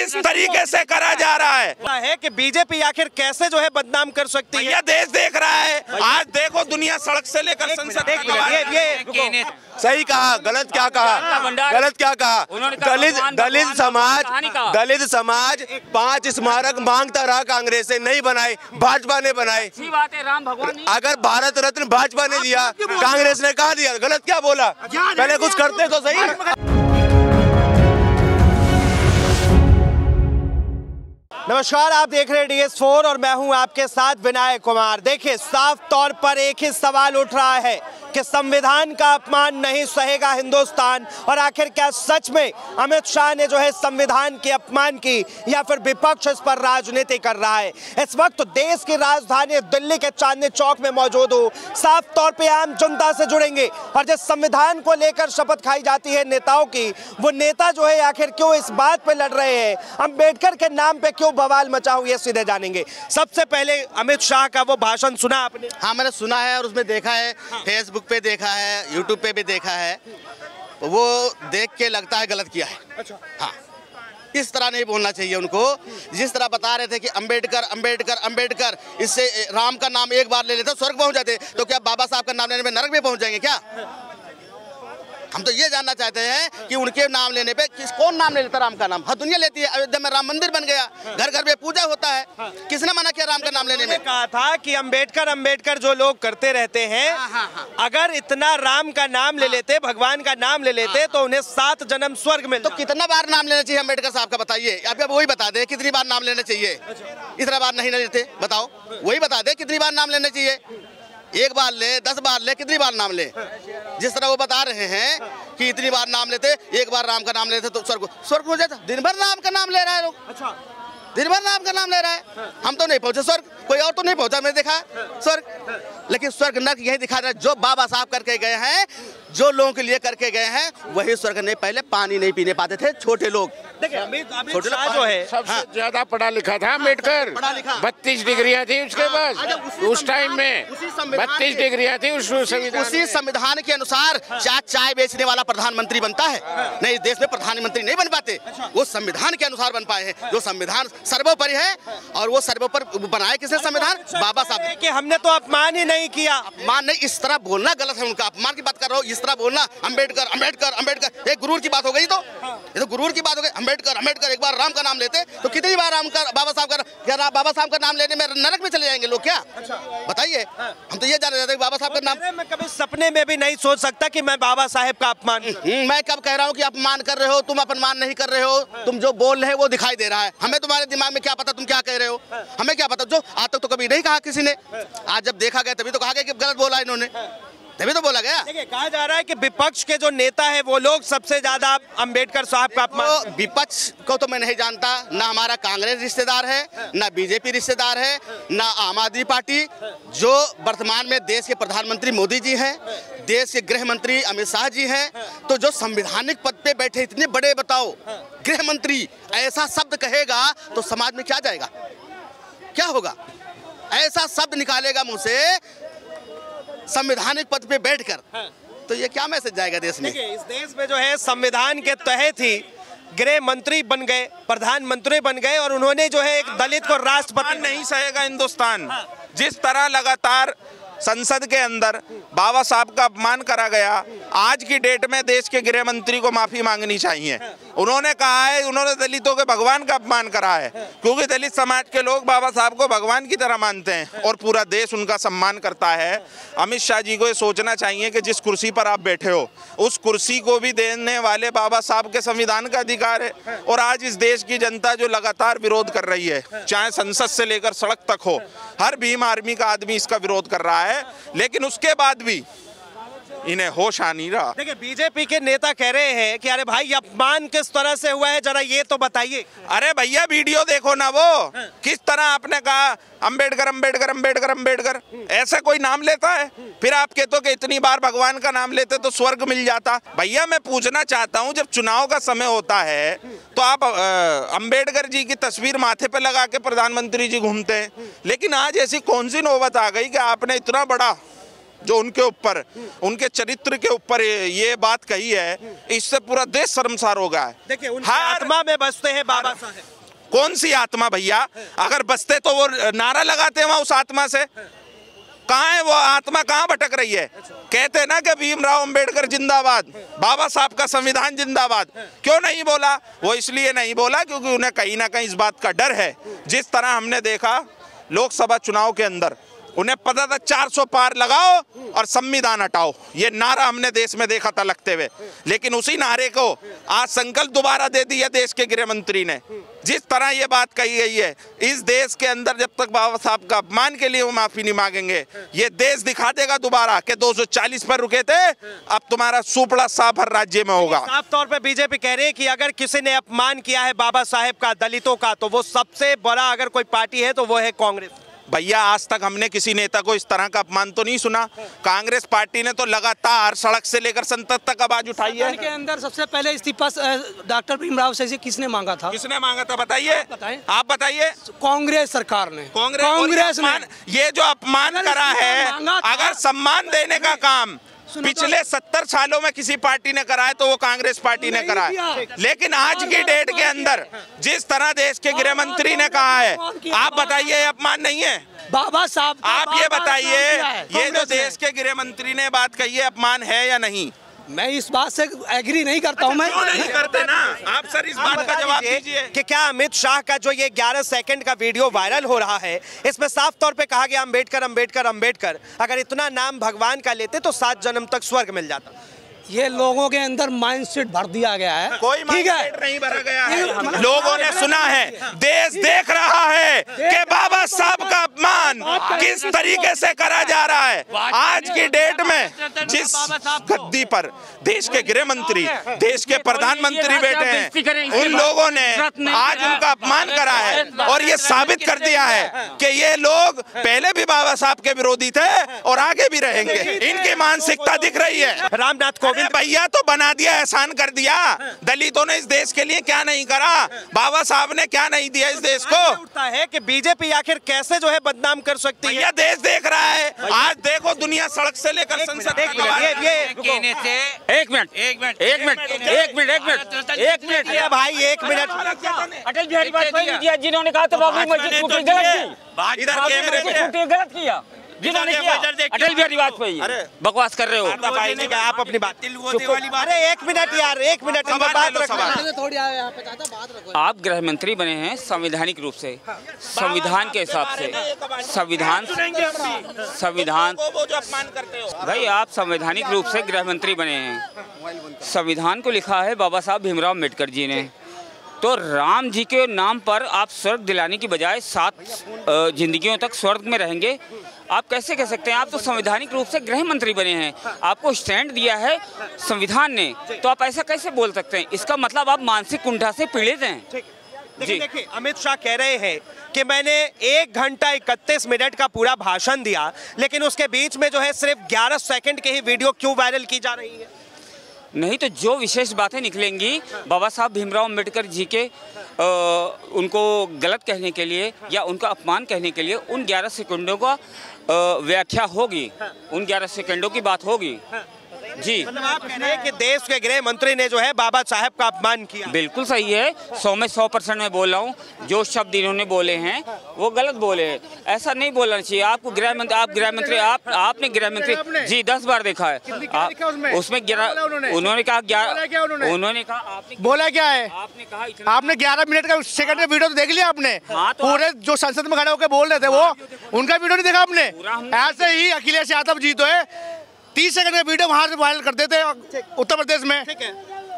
किस तरीके से करा जा रहा है कि बीजेपी आखिर कैसे जो है बदनाम कर सकती है। यह देश देख रहा है, आज देखो दुनिया सड़क से लेकर संसद ये सही कहा, गलत क्या कहा, गलत क्या कहा। दलित समाज 5 स्मारक मांगता रहा, कांग्रेस से नहीं बनाए, भाजपा ने बनाए। राम भगवान अगर भारत रत्न भाजपा ने दिया, कांग्रेस ने कहा दिया, गलत क्या बोला, पहले कुछ करते तो सही। नमस्कार, आप देख रहे हैं DS4 और मैं हूं आपके साथ विनायक कुमार। देखिए, साफ तौर पर एक ही सवाल उठ रहा है कि संविधान का अपमान नहीं सहेगा हिंदुस्तान। और आखिर क्या सच में अमित शाह ने जो है संविधान के अपमान की, या फिर विपक्ष इस पर राजनीति कर रहा है। इस वक्त तो देश की राजधानी दिल्ली के चांदनी चौक में मौजूद हूँ। साफ तौर पे आम जनता से जुड़ेंगे और जिस संविधान को लेकर शपथ खाई जाती है नेताओं की, वो नेता जो है आखिर क्यों इस बात पे लड़ रहे हैं, अम्बेडकर के नाम पे क्यों बवाल मचा हुआ, ये सीधे जानेंगे। सबसे पहले अमित शाह का वो भाषण सुना आपने? हाँ, मैंने सुना है और उसमें देखा है, फेसबुक पे देखा है, यूट्यूब पे भी देखा है। वो देख के लगता है गलत किया है। अच्छा। हाँ, इस तरह नहीं बोलना चाहिए उनको। जिस तरह बता रहे थे कि अंबेडकर अंबेडकर अंबेडकर, इससे राम का नाम एक बार ले लेते स्वर्ग पहुंच जाते, तो क्या बाबा साहब का नाम लेने में नरक में पहुंच जाएंगे क्या? हम तो ये जानना चाहते हैं कि उनके नाम लेने पे कौन नाम ले लेता राम का नाम? हर दुनिया लेती है। अयोध्या में राम मंदिर बन गया, घर घर में पूजा होता है। किसने मना किया राम का नाम लेने में? कहा था कि अंबेडकर अंबेडकर जो लोग करते रहते हैं, अगर इतना राम का नाम ले लेते, भगवान का नाम ले लेते, तो उन्हें 7 जन्म स्वर्ग मिलता। तो कितना बार नाम लेना चाहिए अम्बेडकर साहब का, बताइए। आप वही बता दे कितनी बार नाम लेना चाहिए। इतना बार नहीं लेते, बताओ, वही बता दे कितनी बार नाम लेना चाहिए। 1 बार ले, 10 बार ले, कितनी बार नाम ले? जिस तरह वो बता रहे हैं कि इतनी बार नाम लेते, 1 बार राम का नाम लेते तो स्वर्ग हो जाता। दिन भर नाम का नाम ले रहा है लोग। अच्छा, दिन भर नाम का नाम ले रहा है। हम तो नहीं पहुंचे स्वर्ग, कोई और तो नहीं पहुंचा, मैंने देखा स्वर्ग। लेकिन स्वर्ग नर्क यही दिखा रहा है, जो बाबा साहब करके गए हैं, जो लोगों के लिए करके गए हैं, वही स्वर्ग नहीं। पहले पानी नहीं पीने पाते थे छोटे लोग। छोटे लोग जो है सबसे ज्यादा पढ़ा लिखा था अम्बेडकर। 32 डिग्रियां थी उसके पास उस टाइम में। 32 डिग्रियां थी उसी संविधान के अनुसार चाय बेचने वाला प्रधानमंत्री बनता है। नहीं, इस देश में प्रधानमंत्री नहीं बन पाते, वो संविधान के अनुसार बन पाए हैं। जो संविधान सर्वोपरि है, और वो सर्वोपरि बनाए किसने? संविधान, बाबा साहब। कि हमने तो अपमान ही नहीं किया। अपमान नहीं, इस तरह बोलना गलत है उनका। अपमान की बात कर रहा हूँ, इस तरह बोलना अंबेडकर अंबेडकर अंबेडकर, एक गुरूर की बात हो गई। तो ये तो गुरूर की बात हो गई। अंबेडकर अंबेडकर, एक बार राम का नाम लेते तो कितनी बार राम का, बाबा साहब का नाम लेने में नरक में चले जाएंगे लोग क्या? बताइए। हम तो ये जानना चाहते हैं बाबा साहब का नाम। मैं कभी सपने में भी नहीं सोच सकता कि मैं बाबा साहेब का अपमान। मैं कब कह रहा हूँ कि अपमान कर रहे हो? तुम अपमान नहीं कर रहे हो, तुम जो बोल रहे हो वो दिखाई दे रहा है। हमें तुम्हारे दिमाग में क्या पता तुम क्या कह रहे हो? हमें क्या पता? जो आज तक तो कभी नहीं कहा किसी ने, आज जब देखा गया तभी तो कहा गया कि गलत बोला इन्होंने, तभी तो बोला गया। देखिए, कहा जा रहा है कि विपक्ष के जो नेता है वो लोग सबसे ज्यादा अंबेडकर साहब का अपमान। तो विपक्ष को तो मैं नहीं जानता, ना हमारा कांग्रेस रिश्तेदार है, ना बीजेपी रिश्तेदार है, ना आम आदमी पार्टी। जो वर्तमान में देश के प्रधानमंत्री मोदी जी हैं, देश के गृह मंत्री अमित शाह जी हैं, तो जो संवैधानिक पद पे बैठे इतने बड़े, बताओ, गृह मंत्री ऐसा शब्द कहेगा तो समाज में क्या जाएगा, क्या होगा? ऐसा शब्द निकालेगा मुंह से संवैधानिक पद पे बैठकर, तो ये क्या मैसेज जाएगा देश में? इस देश में जो है संविधान के तहत ही गृह मंत्री बन गए, प्रधानमंत्री बन गए, और उन्होंने जो है एक दलित को राष्ट्रपति नहीं सहेगा हिंदुस्तान। जिस तरह लगातार संसद के अंदर बाबा साहब का अपमान करा गया, आज की डेट में देश के गृह मंत्री को माफी मांगनी चाहिए। उन्होंने कहा है, उन्होंने दलितों के भगवान का अपमान करा है, क्योंकि दलित समाज के लोग बाबा साहब को भगवान की तरह मानते हैं और पूरा देश उनका सम्मान करता है। अमित शाह जी को ये सोचना चाहिए कि जिस कुर्सी पर आप बैठे हो, उस कुर्सी को भी देने वाले बाबा साहब के संविधान का अधिकार है। और आज इस देश की जनता जो लगातार विरोध कर रही है, चाहे संसद से लेकर सड़क तक हो, हर भीम आर्मी का आदमी इसका विरोध कर रहा है, लेकिन उसके बाद भी इन्हें होश आ नहीं रहा। देखिए, बीजेपी के नेता कह रहे हैं कि अरे भाई, अपमान किस तरह से हुआ है, जरा ये तो बताइए। अरे भैया, वीडियो देखो ना, वो किस तरह आपने कहा अंबेडकर अंबेडकर अंबेडकर अंबेडकर, ऐसा कोई नाम लेता है? फिर आप कहते हो कि इतनी बार भगवान का नाम लेते तो स्वर्ग मिल जाता। भैया, मैं पूछना चाहता हूँ, जब चुनाव का समय होता है तो आप अंबेडकर जी की तस्वीर माथे पे लगा के प्रधानमंत्री जी घूमते हैं, लेकिन आज ऐसी कौन सी नौबत आ गई कि आपने इतना बड़ा जो उनके ऊपर, उनके चरित्र के ऊपर ये बात कही है, इससे पूरा देश शर्मसार हो गया है। देखिए उनकी आत्मा में बसते हैं बाबा साहेब। कौन सी आत्मा भैया? अगर बसते तो वो नारा लगाते हैं वहां उस आत्मा से। कहाँ है वो आत्मा, कहाँ भटक रही है? कहते हैं ना कि भीमराव अंबेडकर जिंदाबाद, बाबा साहब का संविधान जिंदाबाद। क्यों नहीं बोला? वो इसलिए नहीं बोला क्योंकि उन्हें कहीं ना कहीं इस बात का डर है। जिस तरह हमने देखा लोकसभा चुनाव के अंदर, उन्हें पता था 400 पार लगाओ और संविधान हटाओ, ये नारा हमने देश में देखा था लगते हुए। लेकिन उसी नारे को आज संकल्प दोबारा दे दिया देश के गृह मंत्री ने। जिस तरह ये बात कही गई है, इस देश के अंदर जब तक बाबा साहब का अपमान के लिए वो माफी नहीं मांगेंगे, ये देश दिखा देगा दोबारा कि 240 पर रुके थे, अब तुम्हारा सुपड़ा साफ हर राज्य में होगा। साफ तौर पे बीजेपी कह रही है कि अगर किसी ने अपमान किया है बाबा साहेब का, दलितों का, तो वो सबसे बड़ा अगर कोई पार्टी है तो वो है कांग्रेस। भैया आज तक हमने किसी नेता को इस तरह का अपमान तो नहीं सुना। कांग्रेस पार्टी ने तो लगातार सड़क से लेकर संसद तक आवाज उठाई है। के अंदर सबसे पहले इस्तीफा डॉक्टर भीमराव से किसने मांगा था? किसने मांगा था बताइए? आप बताइए। कांग्रेस सरकार ने। कांग्रेस ने ये जो अपमान करा है, अगर सम्मान देने का काम पिछले 70 सालों में किसी पार्टी ने करा है तो वो कांग्रेस पार्टी ने करा है। लेकिन आज की डेट के अंदर जिस तरह देश के गृह मंत्री ने कहा है, आप बताइए अपमान नहीं है? बाबा साहब आप ये बताइए, ये जो देश के गृह मंत्री ने बात कही है, अपमान है या नहीं? मैं इस बात से एग्री नहीं करता हूं। मैं क्यों नहीं करते ना आप सर? इस बात का जवाब दीजिए कि क्या अमित शाह का जो ये 11 सेकंड का वीडियो वायरल हो रहा है, इसमें साफ तौर पे कहा गया अंबेडकर अंबेडकर अंबेडकर, अगर इतना नाम भगवान का लेते तो 7 जन्म तक स्वर्ग मिल जाता। ये लोगों के अंदर माइंडसेट भर दिया गया है। कोई माइंडसेट नहीं भरा गया है। लोगों ने सुना है, देश देख रहा है कि बाबा साहब का अपमान किस तरीके से करा जा रहा है। आज की डेट में जिस गद्दी पर देश के गृह मंत्री, देश के प्रधानमंत्री बैठे हैं, उन लोगों ने आज उनका अपमान करा है और ये साबित कर दिया है कि ये लोग पहले भी बाबा साहब के विरोधी थे और आगे भी रहेंगे। इनकी मानसिकता दिख रही है। रामनाथ कोविंद भैया तो बना दिया, एहसान कर दिया। दलितों ने इस देश के लिए क्या नहीं करा, बाबा साहब ने क्या नहीं दिया इस देश को। उठता है कि बीजेपी आखिर कैसे जो है बदनाम कर सकती है। भैया देश देख रहा है, आज देखो दुनिया सड़क से लेकर संसद तक। एक मिनट भाई, एक मिनट। अटल बिहारी वाजपेयी जिन्होंने कहा था बाबरी मस्जिद टूटी, गलत किया जिन्होंने किया। अटल बिहारी वाजपेयी बकवास कर रहे हो आप अपनी बात। अरे एक मिनट यार, एक मिनट बात रखो। आप गृह मंत्री बने हैं संवैधानिक रूप से, संविधान के हिसाब से। संविधान भाई, आप संवैधानिक रूप से गृह मंत्री बने हैं। संविधान को लिखा है बाबा साहब भीमराव अम्बेडकर जी ने। तो राम जी के नाम पर आप स्वर्ग दिलाने की बजाय 7 जिंदगियों तक स्वर्ग में रहेंगे, आप कैसे कह सकते हैं? आप तो संवैधानिक रूप से गृह मंत्री बने हैं, आपको स्टैंड दिया है संविधान ने, तो आप ऐसा कैसे बोल सकते हैं? इसका मतलब आप मानसिक कुंठा से पीड़ित हैं। देखिए अमित शाह कह रहे हैं कि मैंने 1 घंटा 31 मिनट का पूरा भाषण दिया, लेकिन उसके बीच में जो है सिर्फ 11 सेकंड की ही वीडियो क्यों वायरल की जा रही है? नहीं तो जो विशेष बातें निकलेंगी बाबा साहब भीमराव अम्बेडकर जी के उनको गलत कहने के लिए या उनका अपमान कहने के लिए, उन 11 सेकंडों का व्याख्या होगी, उन 11 सेकंडों की बात होगी। जी मतलब आप कह रहे हैं कि देश के गृह मंत्री ने जो है बाबा साहब का अपमान किया। बिल्कुल सही है, 100 में 100% मैं बोल रहा हूँ। जो शब्द इन्होंने बोले हैं वो गलत बोले हैं, ऐसा नहीं बोलना चाहिए। आपको गृह मंत्री, आप गृह मंत्री, आपने गृह मंत्री जी 10 बार देखा है। उसमें 11 उन्होंने कहा, उन्होंने कहा, आपने बोला क्या है? आपने कहा आपने 11 मिनट का सेकंड में वीडियो तो देख लिया आपने? पूरे जो संसद में खड़े होकर बोल रहे थे वो उनका वीडियो नहीं देखा आपने? ऐसे ही अखिलेश यादव जी तो है 30 सेकंड का वीडियो वहां से वायरल करते थे उत्तर प्रदेश में। ठीक है,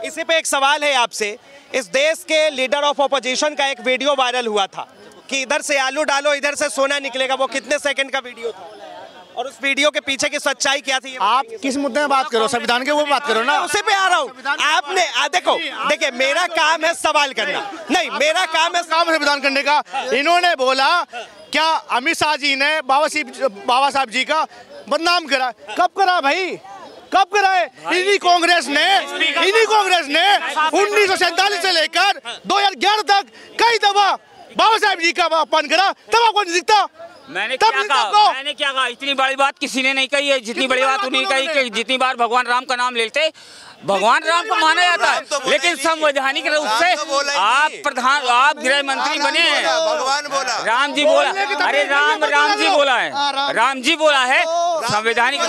इसी पे एक सवाल है आपसे। इस देश के लीडर ऑफ ऑपोजिशन का एक वीडियो वायरल हुआ था कि इधर से आलू डालो इधर से सोना निकलेगा, वो कितने सेकंड का वीडियो था और उस वीडियो के पीछे की सच्चाई क्या थी? आप किस मुद्दे में बात करो? संविधान के वो बात करो ना। उसी पे आ रहा हूँ। आपने देखिए मेरा काम है सवाल करना, नहीं मेरा काम है संविधान करने का। इन्होंने बोला क्या अमित शाह जी ने बाबा साहब जी का बदनाम करा? कब करा भाई, कब करा है? इन्हीं कांग्रेस ने 1947 से लेकर 2011 तक कई दफा बाबा साहब जी का अपमान करा, तब आपको नहीं दिखता? मैंने क्या कहा? इतनी बड़ी बात किसी ने नहीं कही है, जितनी बड़ी बात उन्होंने कही कि जितनी बार भगवान राम का नाम लेते, भगवान राम को माना जाता है, लेकिन संवैधानिक रूप से आप गृह मंत्री बने हैं। भगवान बोला, राम जी बोला, अरे राम जी बोला है, राम जी बोला है संवैधानिक।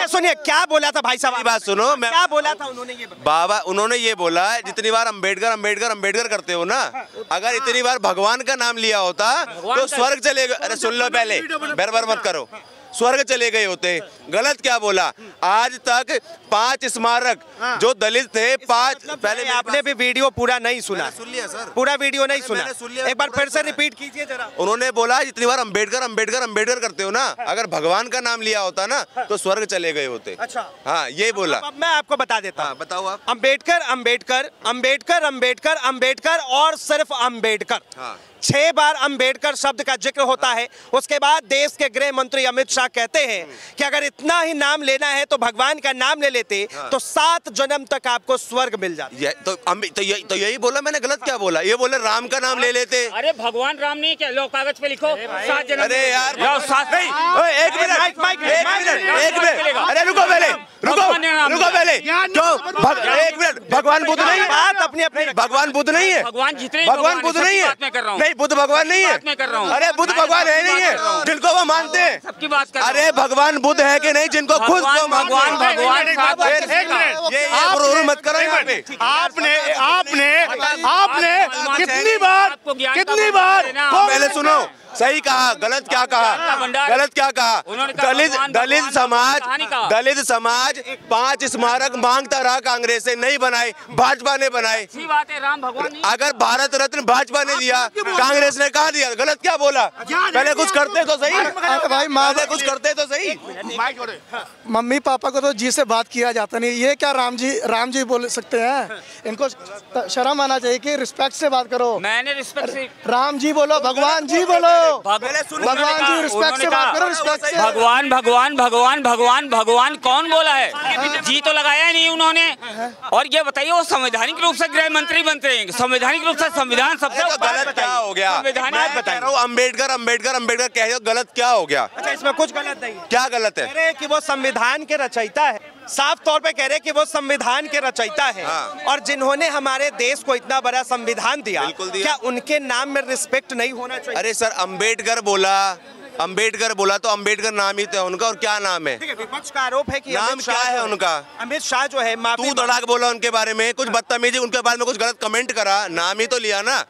सुनिए क्या बोला था भाई साहब, बात सुनो, मैं क्या बोला था उन्होंने? ये बाबा उन्होंने ये बोला, जितनी बार अम्बेडकर करते हो ना, अगर इतनी बार भगवान का नाम लिया होता तो स्वर्ग चले गए। अरे सुन लो पहले, बरबर मत करो, स्वर्ग चले गए होते। गलत क्या बोला? आज तक 5 स्मारक जो दलित थे, 5 पहले आपने भी वीडियो पूरा नहीं सुना, सुन लिया सर, पूरा वीडियो नहीं सुना, एक बार फिर से रिपीट कीजिए जरा। उन्होंने बोला जितनी बार अम्बेडकर करते हो ना, अगर भगवान का नाम लिया होता ना तो स्वर्ग चले गए होते। अच्छा, हाँ ये बोला। अब मैं आपको बता देता हूँ, बताओ आप। अम्बेडकर और सिर्फ अम्बेडकर, 6 बार अम्बेडकर शब्द का जिक्र होता है। उसके बाद देश के गृह मंत्री अमित शाह कहते हैं कि अगर इतना ही नाम लेना है तो भगवान का नाम ले लेते तो 7 जन्म तक आपको स्वर्ग मिल जाता। तो यही बोला मैंने, गलत क्या बोला? ये बोले राम का नाम ले लेते। अरे भगवान राम नहीं, क्या लो कागज पे लिखो 7 जन्म। अरे यार एक मिनट, अरे रुको पहले, एक मिनट। भगवान बुद्ध नहीं, बात अपनी अपनी, भगवान बुद्ध नहीं है, भगवान जितने भगवान बुद्ध नहीं है, नहीं बुद्ध भगवान नहीं है, अरे बुद्ध भगवान है नहीं है, जिनको वो मानते हैं। सबकी बात कर, अरे भगवान बुद्ध है कि नहीं, जिनको खुद को भगवान मत करो यहाँ पे। आपने कितनी बार पहले सुनो, सही कहा, गलत क्या कहा? गलत क्या कहा? दलित समाज 5 स्मारक मांगता रहा, कांग्रेस से नहीं बनाए, भाजपा ने बनाए। बात है, राम भगवान अगर भारत रत्न भाजपा ने दिया, कांग्रेस ने कहा दिया। गलत क्या बोला? पहले कुछ करते तो सही, भाई पहले कुछ करते तो सही। मम्मी पापा को तो जी से बात किया जाता नहीं, ये क्या राम जी बोल सकते हैं? इनको शर्म आना चाहिए कि रिस्पेक्ट से बात करो। मैंने रिस्पेक्ट से राम जी बोलो, भगवान जी बोलो, भगवान जी रिस्पेक्ट से बात करो, रिस्पेक्ट से। भगवान कौन बोला है? जी तो लगाया नहीं उन्होंने। और ये बताइए, वो संवैधानिक रूप से गृह मंत्री बनते हैं, संवैधानिक रूप से संविधान सबसे गलत क्या हो गया? मैं बता रहा हूँ, अम्बेडकर कह रहे हो, गलत क्या हो गया? अच्छा, इसमें कुछ गलत नहीं, क्या गलत है? कह रहे हैं कि वो संविधान के रचयिता है, साफ तौर पे कह रहे हैं कि वो संविधान के रचयिता है। और जिन्होंने हमारे देश को इतना बड़ा संविधान दिया, क्या उनके नाम में रिस्पेक्ट नहीं होना चाहिए? अरे सर, अम्बेडकर बोला तो अम्बेडकर नाम ही तो उनका, और क्या नाम है? विपक्ष का आरोप है कि नाम क्या है उनका? अमित शाह जो है, तू तड़ाक बोला उनके बारे में, कुछ बदतमीजी उनके बारे में कुछ गलत कमेंट करा, नाम ही तो लिया ना,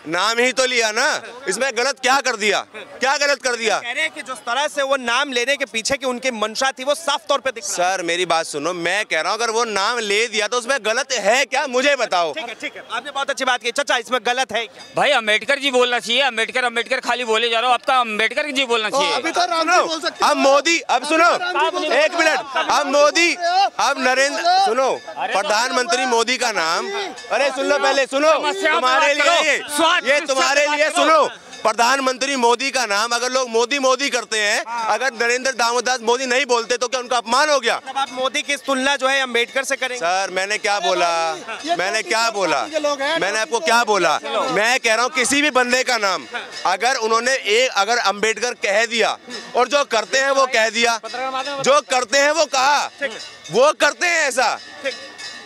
नाम ही तो लिया ना। इसमें गलत क्या कर दिया? क्या गलत कर दिया? कह रहे हैं कि जिस तरह से वो नाम लेने के पीछे की उनकी मंशा थी, वो साफ तौर पे दिख रहा है। सर मेरी बात सुनो, मैं कह रहा हूँ अगर वो नाम ले दिया तो उसमें गलत है क्या, मुझे बताओ। ठीक है, आपने बहुत अच्छी बात की। चाचा, इसमें गलत है क्या? भाई अम्बेडकर जी बोलना चाहिए, अम्बेडकर खाली बोले जा रहे हो, आपका अम्बेडकर जी बोलना चाहिए। अब मोदी, अब सुनो एक मिनट, अब मोदी, अब नरेंद्र, सुनो, प्रधानमंत्री मोदी का नाम, अरे सुन लो पहले, सुनो, तुम्हारे लिए ये तुम्हारे लिए सुनो, प्रधानमंत्री मोदी का नाम अगर लोग मोदी करते हैं, अगर नरेंद्र दामोदर मोदी नहीं बोलते तो क्या उनका अपमान हो गया? आप मोदी की तुलना जो है अम्बेडकर से करेंगे? सर मैंने क्या बोला? मैंने आपको क्या बोला? मैं कह रहा हूँ किसी भी बंदे का नाम अगर उन्होंने अगर अम्बेडकर कह दिया, और जो करते हैं वो कह दिया, जो करते हैं वो कहा, वो करते हैं ऐसा।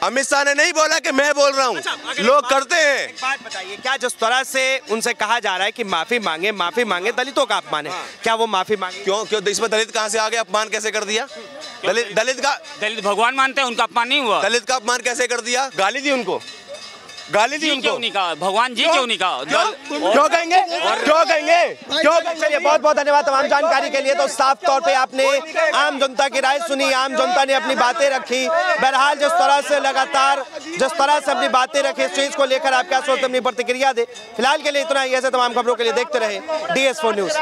अमित शाह ने नहीं बोला कि मैं बोल रहा हूँ, लोग करते हैं। एक बात बताइए, क्या जिस तरह से उनसे कहा जा रहा है कि माफी मांगे, दलितों का अपमान है, क्या वो माफी मांगे? क्यों इसमें दलित कहाँ से आ गया? अपमान कैसे कर दिया? दलित भगवान मानते हैं, उनका अपमान नहीं हुआ। दलित का अपमान कैसे कर दिया? गाली दी उनको, क्यों नहीं कहा? भगवान जी क्यों नहीं कहा? क्यों कहेंगे? चलिए, बहुत बहुत धन्यवाद तमाम जानकारी के लिए। तो साफ तौर पे आपने आम जनता की राय सुनी, आम जनता ने अपनी बातें रखी। बहरहाल जिस तरह से लगातार अपनी बातें रखी, इस चीज को लेकर आप क्या सोचते, अपनी प्रतिक्रिया दे। फिलहाल के लिए इतना ही, ऐसे तमाम खबरों के लिए देखते रहे DS4 न्यूज।